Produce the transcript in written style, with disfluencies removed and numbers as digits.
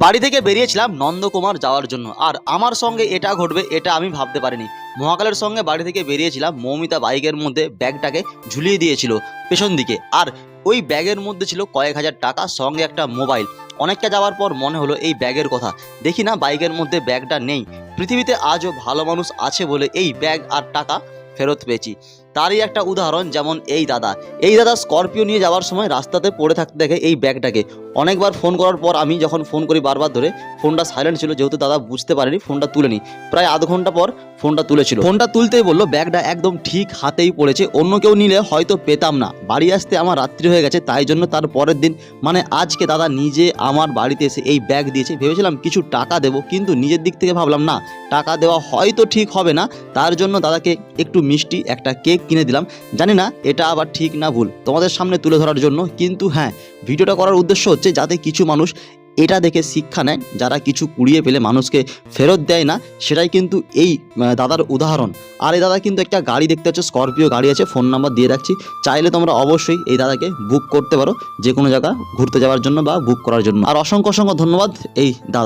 বাড়ি থেকে বেরিয়েছিলাম নন্দকুমার যাওয়ার জন্য, আর আমার সঙ্গে এটা ঘটবে এটা আমি ভাবতে পারিনি। মহাকালের সঙ্গে বাড়ি থেকে বেরিয়েছিলাম, মৌমিতা বাইকের মধ্যে ব্যাগটাকে ঝুলিয়ে দিয়েছিল পেছন দিকে, আর ওই ব্যাগের মধ্যে ছিল কয়েক হাজার টাকা, সঙ্গে একটা মোবাইল। অনেকটা যাওয়ার পর মনে হলো এই ব্যাগের কথা, দেখি না বাইকের মধ্যে ব্যাগটা নেই। পৃথিবীতে আজও ভালো মানুষ আছে বলে এই ব্যাগ আর টাকা ফেরত পেয়েছি। তারই একটা উদাহরণ যেমন এই দাদা স্করপিও নিয়ে যাওয়ার সময় রাস্তাতে পড়ে থাকতে দেখে এই ব্যাগটাকে। অনেকবার ফোন করার পর আমি যখন ফোন করি বারবার ধরে, ফোনটা সাইলেন্ট ছিল, যেহেতু দাদা বুঝতে পারেনি ফোনটা তুলেনি। প্রায় আধ ঘন্টা পর ফোনটা তুলেছিল। ফোনটা তুলতেই বললো ব্যাগটা একদম ঠিক হাতেই পড়েছে, অন্য কেউ নিলে হয়তো পেতাম না। বাড়ি আসতে আমার রাত্রি হয়ে গেছে, তাই জন্য তার পরের দিন মানে আজকে দাদা নিজে আমার বাড়িতে এসে এই ব্যাগ দিয়েছে। ভেবেছিলাম কিছু টাকা দেবো, কিন্তু নিজের দিক থেকে ভাবলাম না, টাকা দেওয়া হয়তো ঠিক হবে না। তার জন্য দাদাকে একটু মিষ্টি একটা কেক কিনে দিলাম। জানি না এটা আবার ঠিক না ভুল, তোমাদের সামনে তুলে ধরার জন্য। কিন্তু হ্যাঁ, ভিডিওটা করার উদ্দেশ্য হচ্ছে যাতে কিছু মানুষ এটা দেখে শিক্ষা নেয়, যারা কিছু কুড়িয়ে পেলে মানুষকে ফেরত দেয় না। সেটাই কিন্তু এই দাদার উদাহরণ। আর এই দাদা কিন্তু একটা গাড়ি দেখতে পাচ্ছ, স্করপিও গাড়ি আছে, ফোন নাম্বার দিয়ে রাখছি, চাইলে তোমরা অবশ্যই এই দাদাকে বুক করতে পারো যে কোনো জায়গা ঘুরতে যাওয়ার জন্য বা বুক করার জন্য। আর অসংখ্য অসংখ্য ধন্যবাদ এই দাদা।